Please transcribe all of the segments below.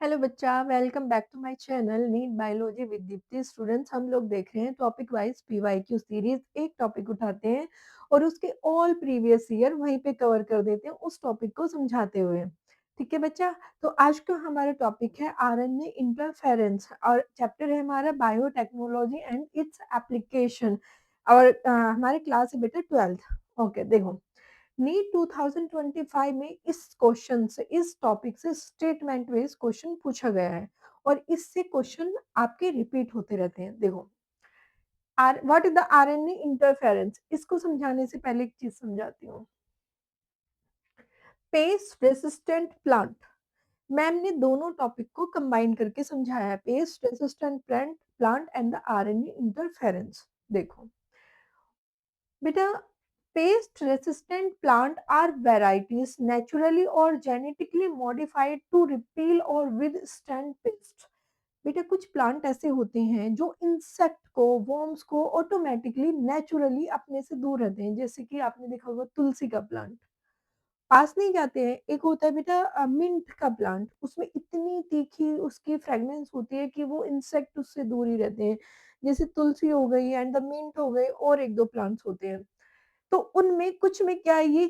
Hello बच्चा, welcome back to my channel NEET biology with Deepti. Students, हम लोग देख रहे हैं टॉपिक वाइज पीवाईक्यू सीरीज। एक टॉपिक उठाते हैं और उसके ऑल प्रीवियस ईयर वहीं पे कवर कर देते हैं उस टॉपिक को समझाते हुए। ठीक है बच्चा, तो आज का हमारा टॉपिक है आरएनए इंटरफेरेंस और चैप्टर है हमारा बायोटेक्नोलॉजी एंड इट्स एप्लीकेशन। और हमारे क्लास है बेटा 12th। ओके, देखो नीट 2025 में इस क्वेश्चन से, इस टॉपिक से स्टेटमेंट वाइज क्वेश्चन पूछा गया है और इससे क्वेश्चन आपके रिपीट होते रहते हैं। देखो, what is the RNA interference, इसको समझाने से पहले एक चीज समझाती हूँ। पेस्ट रेसिस्टेंट प्लांट, मैम ने दोनों टॉपिक को कंबाइन करके समझाया है, paste resistant plant plant and the RNA interference. देखो बेटा, pest resistant plant are varieties naturally or genetically modified to repel or withstand pest। बेटा कुछ प्लांट ऐसे होते हैं जो इंसेक्ट को, वर्म्स को ऑटोमेटिकली नेचुरली अपने से दूर रहते हैं। जैसे कि आपने देखा होगा तुलसी का प्लांट पास नहीं जाते हैं। एक होता है बेटा मिंट का प्लांट, उसमें इतनी तीखी उसकी फ्रेग्रेंस होती है कि वो इंसेक्ट उससे दूर ही रहते हैं। जैसे तुलसी हो गई एंड द मिंट हो गए, और एक दो प्लांट्स होते हैं। तो उनमें कुछ में क्या ये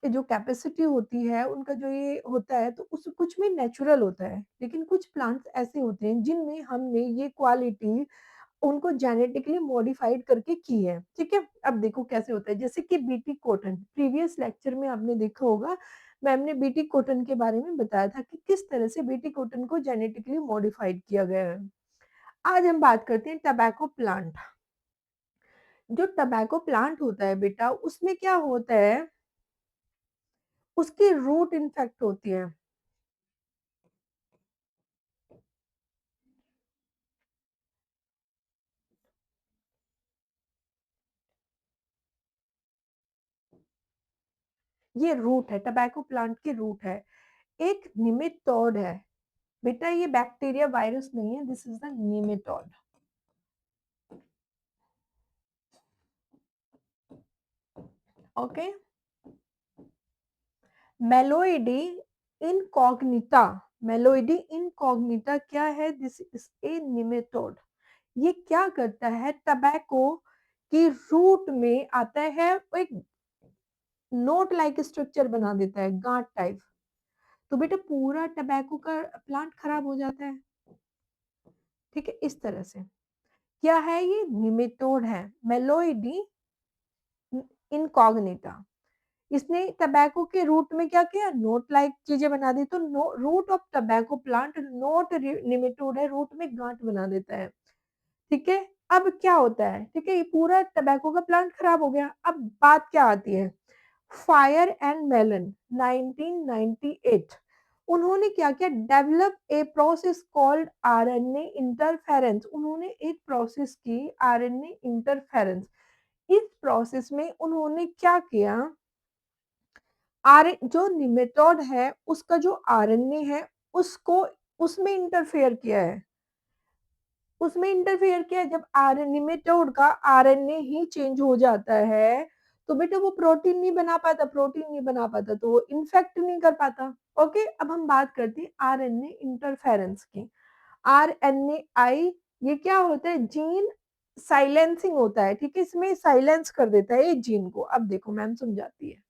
जो कैपेसिटी होती है उनका, जो ये होता है, तो उस कुछ में नेचुरल होता है, लेकिन कुछ प्लांट्स ऐसे होते हैं जिनमें हमने ये क्वालिटी उनको जेनेटिकली मॉडिफाइड करके की है। ठीक है, अब देखो कैसे होता है। जैसे कि बीटी कॉटन, प्रीवियस लेक्चर में आपने देखा होगा, मैम ने बीटी कॉटन के बारे में बताया था कि किस तरह से बीटी कॉटन को जेनेटिकली मॉडिफाइड किया गया है। आज हम बात करते हैं टबैको प्लांट। जो टबैको प्लांट होता है बेटा, उसमें क्या होता है, उसकी रूट इन्फेक्ट होती है। ये रूट है, टबैको प्लांट की रूट है। एक निमेटोड है बेटा, ये बैक्टीरिया वायरस नहीं है, this is the nematode. Okay, Meloidogyne incognita, Meloidogyne incognita क्या है, दिस इज ए निमेटोड। ये क्या करता है, टबैको की रूट में आता है, एक नोट लाइक स्ट्रक्चर बना देता है, गांठ टाइप। तो बेटा पूरा टबैको का प्लांट खराब हो जाता है। ठीक है, इस तरह से क्या है, ये निमेटोड है, मेलोइडी इनकॉग्निटा। इसने टबैको के रूट में क्या किया, नोट लाइक चीजें बना दी। तो root of tobacco plant knot nematode है, रूट में गांठ बना देता है। ठीक है, अब क्या होता है, ठीक है, ये पूरा टबैको का प्लांट खराब हो गया। अब बात क्या आती है, फायर एंड मेलन 1998, उन्होंने क्या किया, develop a process called RNA interference. उन्होंने एक प्रोसेस की, आरएनए इंटरफेरेंस। इस प्रोसेस में उन्होंने क्या किया, आर जो निमेटोड है उसका जो आरएनए है उसको, उसमें इंटरफेयर किया है, उसमें इंटरफेयर किया है। जब आर निमेटोड का आरएनए ही चेंज हो जाता है तो बेटा वो प्रोटीन नहीं बना पाता, प्रोटीन नहीं बना पाता तो वो इन्फेक्ट नहीं कर पाता। ओके, अब हम बात करते हैं आरएनए इंटरफेरेंस की। आरएनए आई, ये क्या होता है, जीन साइलेंसिंग होता है। ठीक है, इसमें साइलेंस कर देता है ये जीन को। अब देखो मैम समझाती है,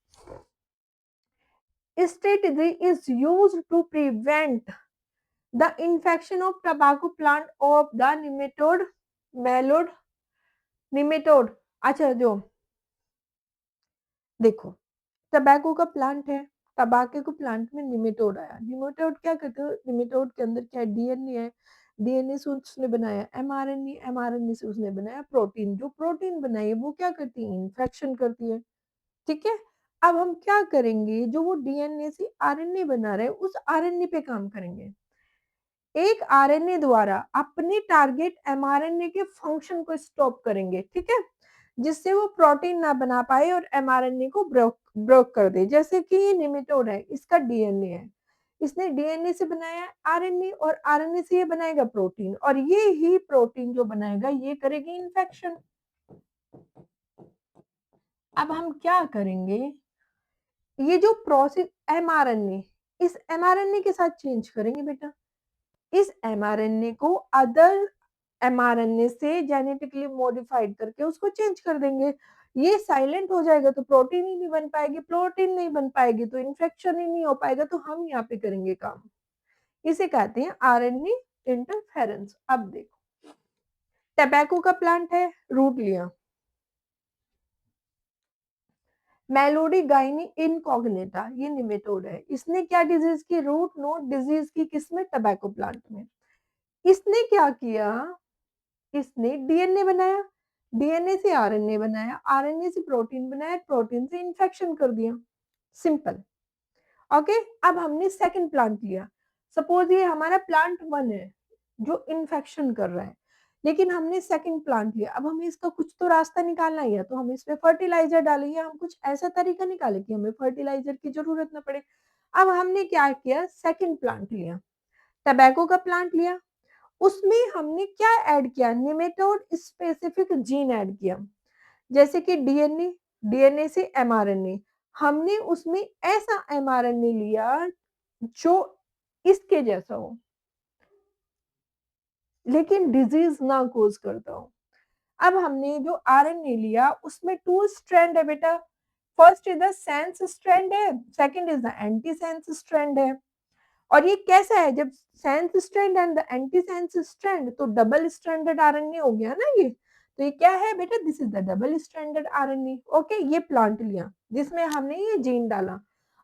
strategy is used to prevent the infection of tobacco plant of the nematode malod nematode. अच्छा, जो देखो टबैको का प्लांट है, टबाके को प्लांट में निमेटोड आया। निमेटोड क्या करते हो, निमेटोड के अंदर क्या डीएनए है, डीएनए से उसने बनाया एमआरएनए, एमआरएनए से उसने बनाया प्रोटीन। जो प्रोटीन बनाई है वो क्या करती है, इन्फेक्शन करती है। ठीक है, अब हम क्या करेंगे, जो वो डीएनए से आरएनए बना रहे हैं उस आरएनए पे काम करेंगे। एक आरएनए द्वारा अपने टारगेट एमआरएनए के फंक्शन को स्टॉप करेंगे। ठीक है, जिससे वो प्रोटीन ना बना पाए और एमआरएनए को ब्रोक कर दे। जैसे कि ये निमेटोड है, इसका डीएनए है, इसने डीएनए से बनाया आरएनए और आरएनए से ये बनाएगा प्रोटीन, और ये ही प्रोटीन जो बनाएगा ये करेगी इन्फेक्शन। अब हम क्या करेंगे, ये जो प्रोसेस एमआरएनए, इस एमआरएनए के साथ चेंज करेंगे बेटा। इस mRNA को अदर mRNA से जेनेटिकली मॉडिफाइड करके उसको चेंज कर देंगे। ये साइलेंट हो जाएगा तो प्रोटीन ही नहीं बन पाएगी, प्रोटीन नहीं बन पाएगी तो इन्फेक्शन ही नहीं हो पाएगा, तो हम यहाँ पे करेंगे काम। इसे कहते हैं आरएनए इंटरफेरेंस। अब देखो, टबैको का प्लांट है, रूट लिया। मेलोडी गाइनी इनकॉग्निटा, ये निमेटोड है। इसने क्या डिजीज की? रूट नोड डिजीज की। किसमें? टबैको प्लांट में। इसने क्या किया? इसने डीएनए बनाया, डीएनए से आरएनए बनाया, आरएनए से प्रोटीन बनाया, प्रोटीन से इन्फेक्शन कर दिया। सिंपल। ओके, अब हमने सेकंड प्लांट लिया। सपोज ये हमारा प्लांट 1 है जो इन्फेक्शन कर रहा है, लेकिन हमने सेकंड प्लांट लिया। अब हमें इसका कुछ तो रास्ता निकालना ही है, तो हम इसमें फर्टिलाइजर डालेंगे। हम कुछ ऐसा तरीका निकाले कि हमें फर्टिलाइजर की जरूरत ना पड़े। अब हमने क्या किया? सेकंड प्लांट लिया, टबैको का प्लांट लिया। उसमें हमने क्या ऐड किया? निमेटोड स्पेसिफिक जीन ऐड किया, जैसे कि डीएनए, डीएनए से एमआरएनए। हमने उसमें ऐसा एमआरएनए लिया जो इसके जैसा हो, लेकिन डिजीज ना कोज करता हो। अब हमने जो आरएनए लिया उसमें 2 स्ट्रैंड है बेटा। First is the sense strand है, second is the anti sense strand है। और ये कैसा है? जब sense strand and the anti sense strand, तो डबल स्ट्रैंडेड आरएनए हो गया ना ये। तो ये क्या है बेटा? This is the double stranded RNA. Okay, ये प्लांट लिया जिसमें हमने ये जीन डाला।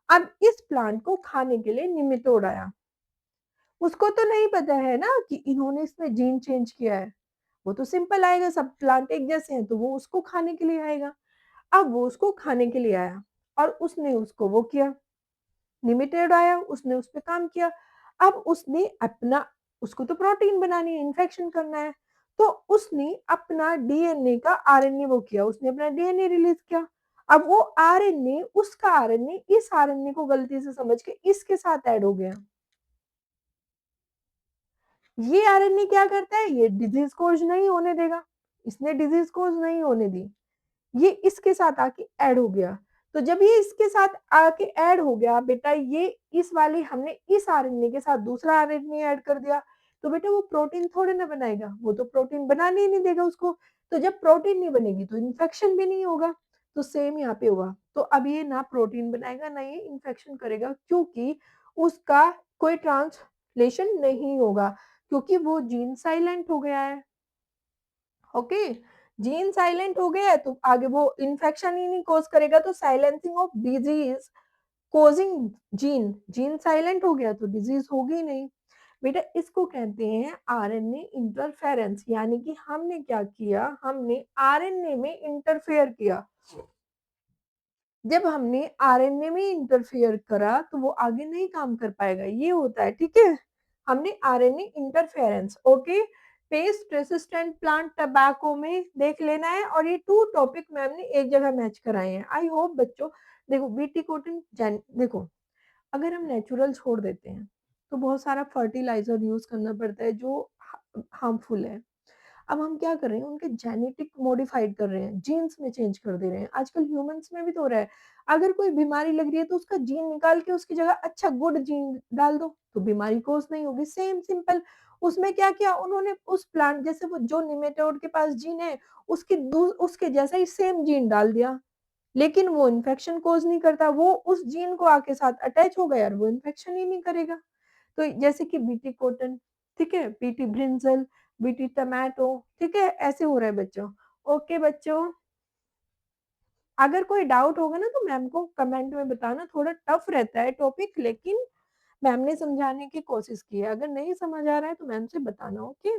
अब इस प्लांट को खाने के लिए निमेटोड आया। उसको तो नहीं पता है ना कि इन्होंने इसमें जीन चेंज किया है। वो तो सिंपल आएगा, सब प्लांट एक जैसे हैं, तो वो उसको खाने के लिए आएगा। अब वो उसको खाने के लिए आया और उसने उसको वो किया, लिमिटेड आया, उसने उस पे काम किया। अब उसने अपना, उसको तो प्रोटीन बनानी है, इन्फेक्शन करना है, तो उसने अपना डीएनए का आरएनए वो किया, उसने अपना डीएनए रिलीज किया। अब वो आरएनए, उसका आरएनए इस आरएनए को गलती से समझ के इसके साथ ऐड हो गया। ये आरएनए क्या करता है? ये डिजीज कोज नहीं होने देगा, इसने डिजीज कोज नहीं होने दी, ये इसके साथ आके ऐड हो गया। तो जब ये इसके साथ आके ऐड हो गया बेटा, ये इस वाली हमने इस आरएनए के साथ दूसरा आरएनए ऐड कर दिया, तो बेटा वो प्रोटीन थोड़े ना बनाएगा, वो तो प्रोटीन बनाने ही नहीं देगा उसको। तो जब प्रोटीन नहीं बनेगी तो इन्फेक्शन भी नहीं होगा। तो सेम यहाँ पे हुआ। तो अब ये ना प्रोटीन बनाएगा ना ये इन्फेक्शन करेगा, क्योंकि उसका कोई ट्रांसलेशन नहीं होगा, क्योंकि वो जीन साइलेंट हो गया है। ओके, जीन साइलेंट हो गया है तो आगे वो इन्फेक्शन ही नहीं कोज करेगा, तो silencing of disease causing gene, gene silent हो गया तो डिजीज होगी नहीं। बेटा इसको कहते हैं आरएनए इंटरफेरेंस, यानी कि हमने क्या किया? हमने आरएनए में इंटरफेयर किया। जब हमने आरएनए में इंटरफेयर करा तो वो आगे नहीं काम कर पाएगा, ये होता है। ठीक है, हमने RNA interference. Okay, paste resistant plant tobacco में देख लेना है, और ये 2 टॉपिक मैम ने एक जगह मैच कराए हैं। आई होप बच्चों, देखो बीटी कोटिन, देखो अगर हम नेचुरल छोड़ देते हैं तो बहुत सारा फर्टिलाइजर यूज करना पड़ता है जो हार्मफुल है। अब हम क्या कर रहे हैं? उनके जेनेटिक मॉडिफाइड कर रहे हैं, जीन्स में चेंज कर दे रहे हैं। आजकल ह्यूमंस में भी तो हो रहा है। अगर कोई बीमारी लग रही है तो उसका जीन निकाल के उसकी जगह अच्छा गुड जीन डाल दो, तो बीमारी कोस नहीं होगी। Same simple. उसमें क्या किया उन्होंने? उस प्लांट जैसे वो जो निमेटोड के पास जीन है, उसके जैसा ही सेम जीन डाल दिया, लेकिन वो इन्फेक्शन कोज नहीं करता। वो उस जीन को आके साथ अटैच हो गया और वो इन्फेक्शन ही नहीं करेगा। तो जैसे कि बीटी कॉटन, ठीक है, बीटी ब्रिंजल, बीटी टमाटो, ठीक है, ऐसे हो रहा है बच्चों। ओके बच्चों, अगर कोई डाउट होगा ना तो मैम को कमेंट में बताना। थोड़ा टफ रहता है टॉपिक, लेकिन मैम ने समझाने की कोशिश की है। अगर नहीं समझ आ रहा है तो मैम से बताना। ओके।